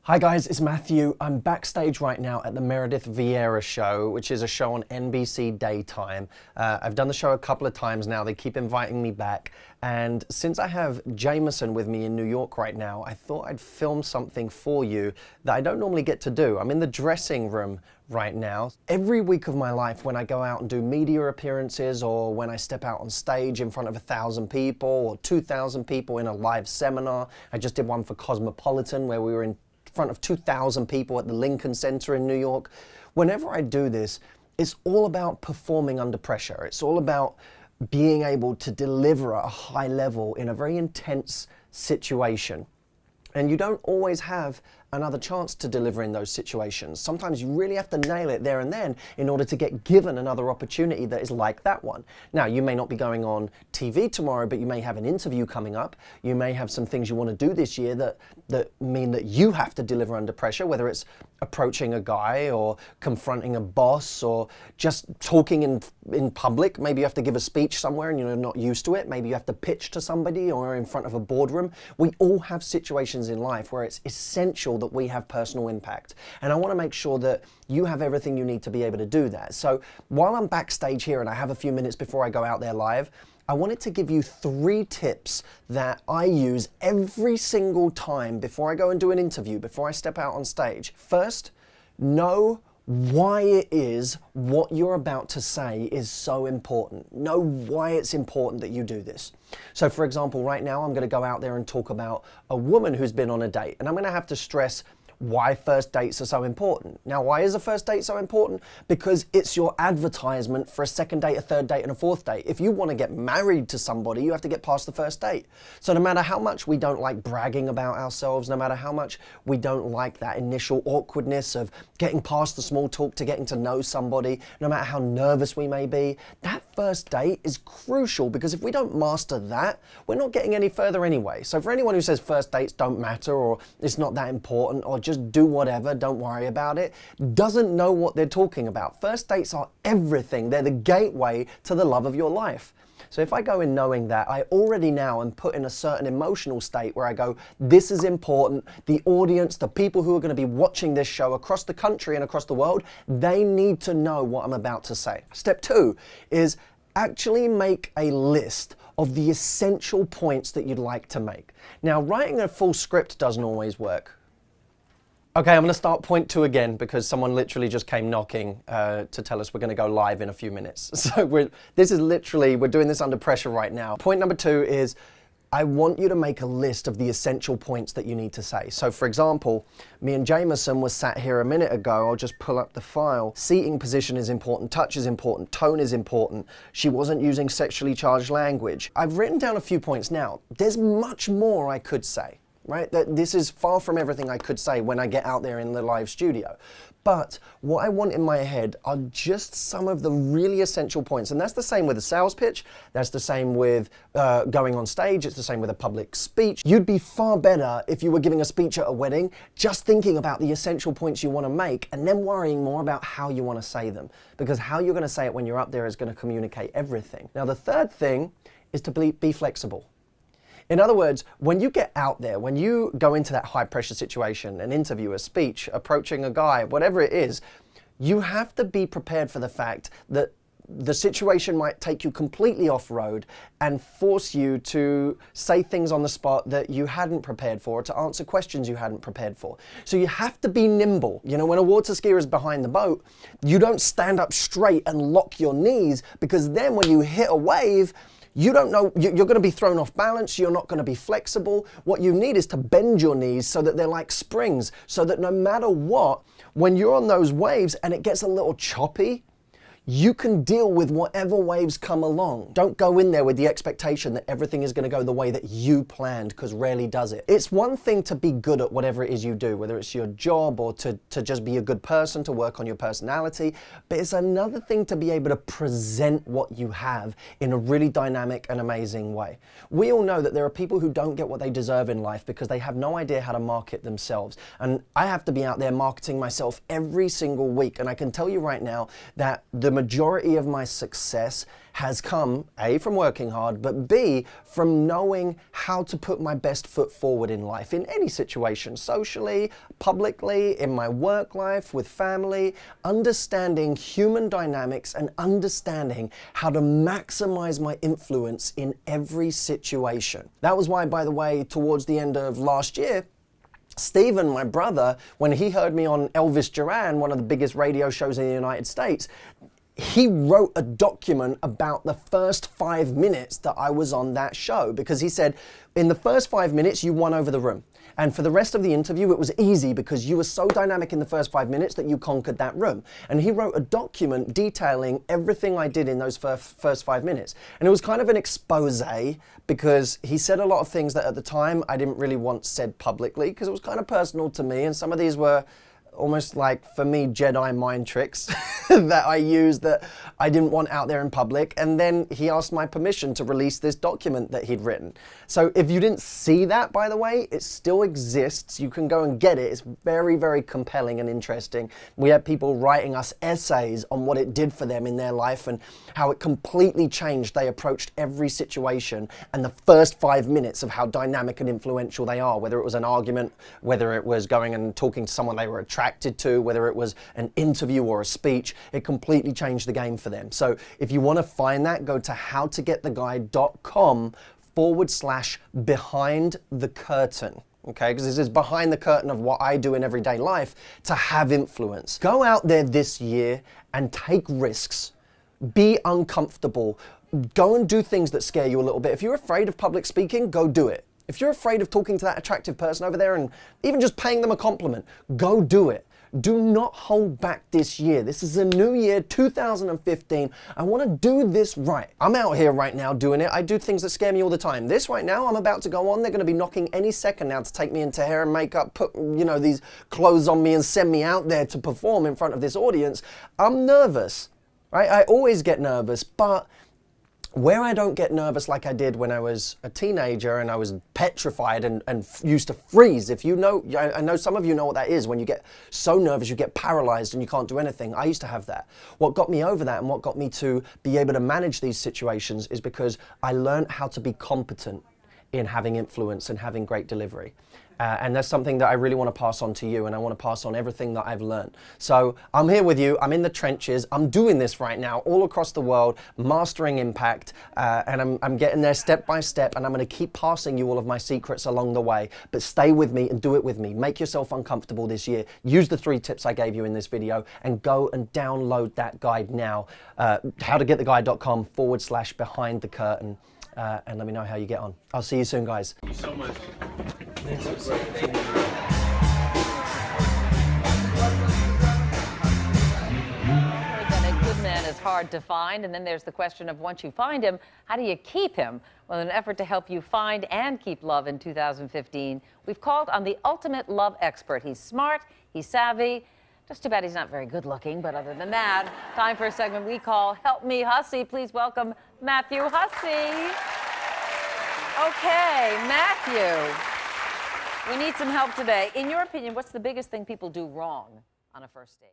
Hi guys, it's Matthew. I'm backstage right now at the Meredith Vieira show, which is a show on NBC Daytime. I've done the show a couple of times now. They keep inviting me back. And since I have Jameson with me in New York right now, I thought I'd film something for you that I don't normally get to do. I'm in the dressing room right now. Every week of my life, when I go out and do media appearances, or when I step out on stage in front of 1,000 people or 2,000 people in a live seminar, I just did one for Cosmopolitan where we were in front of 2,000 people at the Lincoln Center in New York. Whenever I do this, it's all about performing under pressure. It's all about being able to deliver at a high level in a very intense situation. And you don't always have another chance to deliver in those situations. Sometimes you really have to nail it there and then in order to get given another opportunity that is like that one. Now, you may not be going on TV tomorrow, but you may have an interview coming up. You may have some things you want to do this year that mean that you have to deliver under pressure, whether it's approaching a guy or confronting a boss or just talking in public. Maybe you have to give a speech somewhere and you're not used to it. Maybe you have to pitch to somebody or in front of a boardroom. We all have situations in life where it's essential that we have personal impact. And I want to make sure that you have everything you need to be able to do that. So while I'm backstage here and I have a few minutes before I go out there live, I wanted to give you 3 tips that I use every single time before I go and do an interview, before I step out on stage. First, know why it is what you're about to say is so important. Know why it's important that you do this. So for example, right now I'm going to go out there and talk about a woman who's been on a date, and I'm going to have to stress why first dates are so important. Now, why is a first date so important? Because it's your advertisement for a second date, a third date, and a fourth date. If you want to get married to somebody, you have to get past the first date. So no matter how much we don't like bragging about ourselves, no matter how much we don't like that initial awkwardness of getting past the small talk to getting to know somebody, no matter how nervous we may be, that first date is crucial, because if we don't master that, we're not getting any further anyway. So for anyone who says first dates don't matter, or it's not that important, or just do whatever, don't worry about it, doesn't know what they're talking about. First dates are everything. They're the gateway to the love of your life. So if I go in knowing that, I already now am put in a certain emotional state where I go, this is important. The audience, the people who are going to be watching this show across the country and across the world, they need to know what I'm about to say. Step 2 is actually make a list of the essential points that you'd like to make. Now, writing a full script doesn't always work. Okay, I'm going to start point 2 again because someone literally just came knocking to tell us we're going to go live in a few minutes. So we're doing this under pressure right now. Point number 2 is I want you to make a list of the essential points that you need to say. So for example, me and Jameson was sat here a minute ago. I'll just pull up the file. Seating position is important, touch is important, tone is important. She wasn't using sexually charged language. I've written down a few points now. There's much more I could say. Right? That this is far from everything I could say when I get out there in the live studio. But what I want in my head are just some of the really essential points. And that's the same with a sales pitch. That's the same with going on stage. It's the same with a public speech. You'd be far better if you were giving a speech at a wedding, just thinking about the essential points you want to make and then worrying more about how you want to say them. Because how you're going to say it when you're up there is going to communicate everything. Now, the third thing is to be flexible. In other words, when you get out there, when you go into that high pressure situation, an interview, a speech, approaching a guy, whatever it is, you have to be prepared for the fact that the situation might take you completely off road and force you to say things on the spot that you hadn't prepared for, or to answer questions you hadn't prepared for. So you have to be nimble. You know, when a water skier is behind the boat, you don't stand up straight and lock your knees, because then when you hit a wave, you don't know, you're going to be thrown off balance, you're not going to be flexible. What you need is to bend your knees so that they're like springs, so that no matter what, when you're on those waves and it gets a little choppy, you can deal with whatever waves come along. Don't go in there with the expectation that everything is going to go the way that you planned, because rarely does it. It's one thing to be good at whatever it is you do, whether it's your job or to just be a good person, to work on your personality, but it's another thing to be able to present what you have in a really dynamic and amazing way. We all know that there are people who don't get what they deserve in life because they have no idea how to market themselves. And I have to be out there marketing myself every single week. And I can tell you right now that the majority of my success has come, A, from working hard, but B, from knowing how to put my best foot forward in life, in any situation, socially, publicly, in my work life, with family, understanding human dynamics and understanding how to maximize my influence in every situation. That was why, by the way, towards the end of last year, Stephen, my brother, when he heard me on Elvis Duran, one of the biggest radio shows in the United States, he wrote a document about the first 5 minutes that I was on that show, because he said, in the first 5 minutes, you won over the room. And for the rest of the interview, it was easy because you were so dynamic in the first 5 minutes that you conquered that room. And he wrote a document detailing everything I did in those first 5 minutes. And it was kind of an expose, because he said a lot of things that at the time I didn't really want said publicly, because it was kind of personal to me. And some of these were almost like, for me, Jedi mind tricks that I used that I didn't want out there in public. And then he asked my permission to release this document that he'd written. So if you didn't see that, by the way, it still exists. You can go and get it. It's very, very compelling and interesting. We had people writing us essays on what it did for them in their life and how it completely changed. They approached every situation and the first 5 minutes of how dynamic and influential they are, whether it was an argument, whether it was going and talking to someone they were attracted to, whether it was an interview or a speech, it completely changed the game for them. So if you want to find that, go to howtogettheguy.com/behind the curtain. Okay, because this is behind the curtain of what I do in everyday life to have influence. Go out there this year and take risks. Be uncomfortable. Go and do things that scare you a little bit. If you're afraid of public speaking, go do it. If you're afraid of talking to that attractive person over there and even just paying them a compliment, go do it. Do not hold back this year. This is a new year, 2015. I want to do this right. I'm out here right now doing it. I do things that scare me all the time. This right now, I'm about to go on. They're going to be knocking any second now to take me into hair and makeup, put, these clothes on me and send me out there to perform in front of this audience. I'm nervous, right? I always get nervous, but where I don't get nervous like I did when I was a teenager and I was petrified and used to freeze. If you know, I know some of you know what that is, when you get so nervous you get paralyzed and you can't do anything. I used to have that. What got me over that and what got me to be able to manage these situations is because I learned how to be competent in having influence and having great delivery. And that's something that I really want to pass on to you, and I want to pass on everything that I've learned. So I'm here with you, I'm in the trenches, I'm doing this right now all across the world, mastering impact, and I'm getting there step by step, and I'm going to keep passing you all of my secrets along the way. But stay with me and do it with me. Make yourself uncomfortable this year. Use the 3 tips I gave you in this video and go and download that guide now. howtogettheguy.com/behind the curtain. And let me know how you get on. I'll see you soon, guys. Thank you so much. A good man is hard to find, and then there's the question of, once you find him, how do you keep him? Well, in an effort to help you find and keep love in 2015, we've called on the ultimate love expert. He's smart, he's savvy. Just too bad he's not very good looking, but other than that, time for a segment we call Help Me Hussey. Please welcome Matthew Hussey. Okay, Matthew, we need some help today. In your opinion, what's the biggest thing people do wrong on a first date?